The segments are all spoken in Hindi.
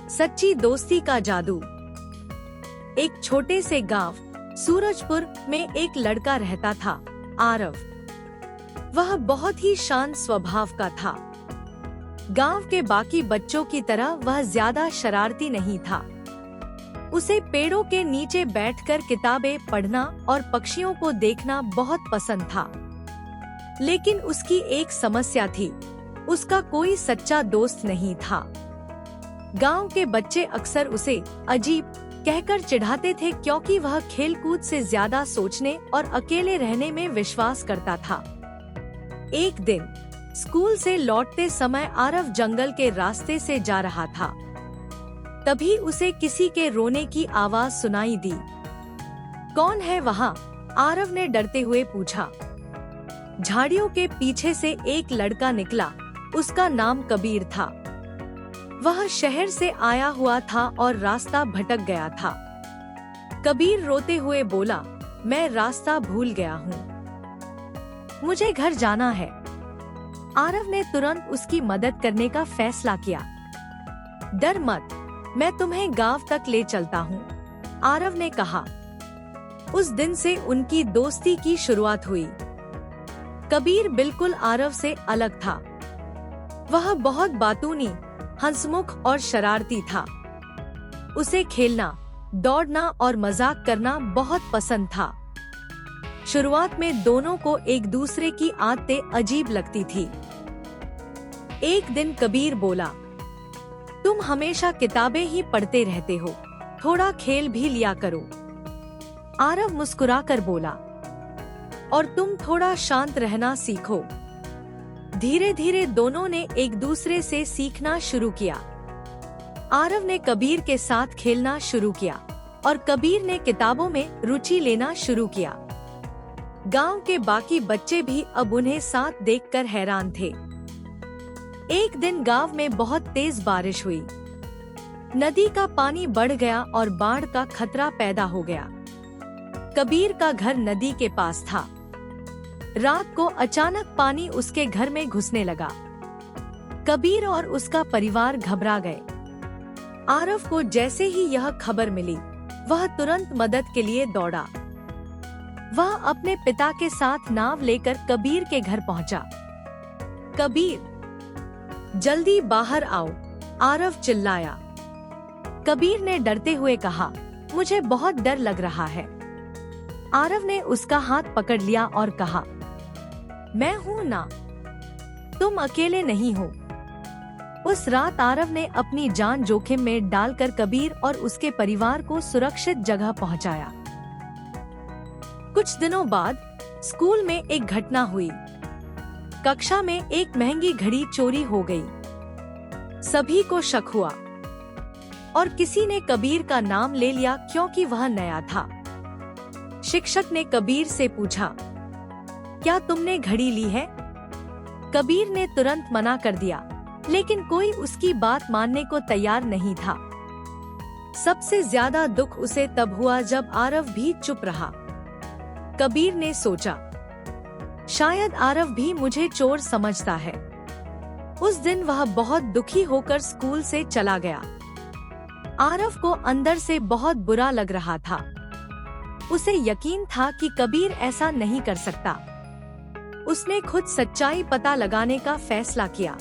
सच्ची दोस्ती का जादू। एक छोटे से गांव सूरजपुर में एक लड़का रहता था, आरव। वह बहुत ही शांत स्वभाव का था। गांव के बाकी बच्चों की तरह वह ज्यादा शरारती नहीं था। उसे पेड़ों के नीचे बैठकर किताबें पढ़ना और पक्षियों को देखना बहुत पसंद था। लेकिन उसकी एक समस्या थी, उसका कोई सच्चा दोस्त नहीं था। गांव के बच्चे अक्सर उसे अजीब कहकर चिढ़ाते थे, क्योंकि वह खेलकूद से ज्यादा सोचने और अकेले रहने में विश्वास करता था। एक दिन स्कूल से लौटते समय आरव जंगल के रास्ते से जा रहा था। तभी उसे किसी के रोने की आवाज सुनाई दी। कौन है वहाँ? आरव ने डरते हुए पूछा। झाड़ियों के पीछे से एक लड़का निकला। उसका नाम कबीर था। वह शहर से आया हुआ था और रास्ता भटक गया था। कबीर रोते हुए बोला, मैं रास्ता भूल गया हूँ, मुझे घर जाना है। आरव ने तुरंत उसकी मदद करने का फैसला किया। डर मत, मैं तुम्हें गांव तक ले चलता हूँ, आरव ने कहा। उस दिन से उनकी दोस्ती की शुरुआत हुई। कबीर बिल्कुल आरव से अलग था। वह बहुत बातूनी, हंसमुख और शरारती था। उसे खेलना, दौड़ना और मजाक करना बहुत पसंद था। शुरुआत में दोनों को एक दूसरे की आदतें अजीब लगती थी। एक दिन कबीर बोला, तुम हमेशा किताबें ही पढ़ते रहते हो, थोड़ा खेल भी लिया करो। आरव मुस्कुराकर बोला, और तुम थोड़ा शांत रहना सीखो। धीरे धीरे दोनों ने एक दूसरे से सीखना शुरू किया। आरव ने कबीर के साथ खेलना शुरू किया और कबीर ने किताबों में रुचि लेना शुरू किया। गांव के बाकी बच्चे भी अब उन्हें साथ देखकर हैरान थे। एक दिन गांव में बहुत तेज बारिश हुई। नदी का पानी बढ़ गया और बाढ़ का खतरा पैदा हो गया। कबीर का घर नदी के पास था। रात को अचानक पानी उसके घर में घुसने लगा। कबीर और उसका परिवार घबरा गए। आरव को जैसे ही यह खबर मिली, वह तुरंत मदद के लिए दौड़ा। वह अपने पिता के साथ नाव लेकर कबीर के घर पहुंचा। कबीर, जल्दी बाहर आओ, आरव चिल्लाया। कबीर ने डरते हुए कहा, मुझे बहुत डर लग रहा है। आरव ने उसका हाथ पकड़ लिया और कहा, मैं हूँ ना, तुम अकेले नहीं हो। उस रात आरव ने अपनी जान जोखिम में डालकर कबीर और उसके परिवार को सुरक्षित जगह पहुंचाया। कुछ दिनों बाद स्कूल में एक घटना हुई। कक्षा में एक महंगी घड़ी चोरी हो गई। सभी को शक हुआ और किसी ने कबीर का नाम ले लिया, क्योंकि वह नया था। शिक्षक ने कबीर से पूछा, क्या तुमने घड़ी ली है? कबीर ने तुरंत मना कर दिया, लेकिन कोई उसकी बात मानने को तैयार नहीं था। सबसे ज्यादा दुख उसे तब हुआ जब आरव भी चुप रहा। कबीर ने सोचा, शायद आरव भी मुझे चोर समझता है। उस दिन वह बहुत दुखी होकर स्कूल से चला गया। आरव को अंदर से बहुत बुरा लग रहा था। उसे यकीन था कि कबीर ऐसा नहीं कर सकता। उसने खुद सच्चाई पता लगाने का फैसला किया।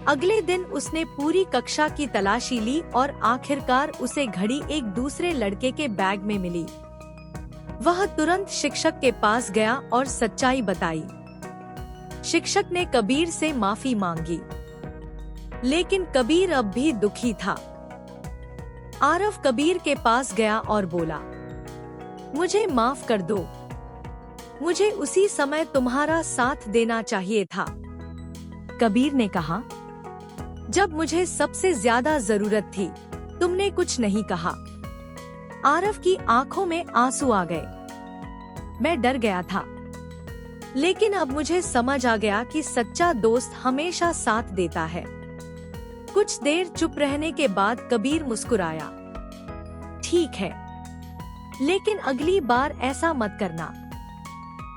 अगले दिन उसने पूरी कक्षा की तलाशी ली और आखिरकार उसे घड़ी एक दूसरे लड़के के बैग में मिली। वह तुरंत शिक्षक के पास गया और सच्चाई बताई। शिक्षक ने कबीर से माफी मांगी, लेकिन कबीर अब भी दुखी था। आरव कबीर के पास गया और बोला, मुझे माफ कर दो, मुझे उसी समय तुम्हारा साथ देना चाहिए था। कबीर ने कहा, जब मुझे सबसे ज्यादा जरूरत थी, तुमने कुछ नहीं कहा। आरव की आंखों में आंसू आ गए। मैं डर गया था, लेकिन अब मुझे समझ आ गया कि सच्चा दोस्त हमेशा साथ देता है। कुछ देर चुप रहने के बाद कबीर मुस्कुराया, ठीक है, लेकिन अगली बार ऐसा मत करना।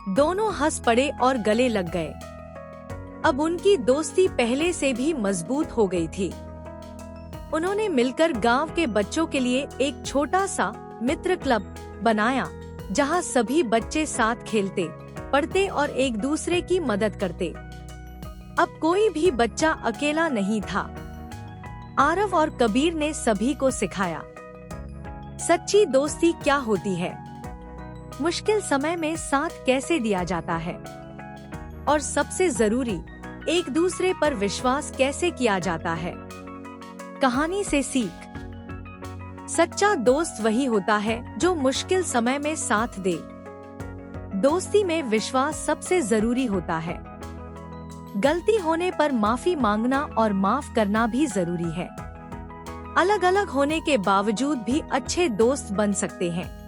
दोनों हंस पड़े और गले लग गए। अब उनकी दोस्ती पहले से भी मजबूत हो गई थी। उन्होंने मिलकर गांव के बच्चों के लिए एक छोटा सा मित्र क्लब बनाया, जहां सभी बच्चे साथ खेलते, पढ़ते और एक दूसरे की मदद करते। अब कोई भी बच्चा अकेला नहीं था। आरव और कबीर ने सभी को सिखाया सच्ची दोस्ती क्या होती है, मुश्किल समय में साथ कैसे दिया जाता है, और सबसे जरूरी एक दूसरे पर विश्वास कैसे किया जाता है। कहानी से सीख। सच्चा दोस्त वही होता है जो मुश्किल समय में साथ दे। दोस्ती में विश्वास सबसे जरूरी होता है। गलती होने पर माफी मांगना और माफ करना भी जरूरी है। अलग अलग होने के बावजूद भी अच्छे दोस्त बन सकते हैं।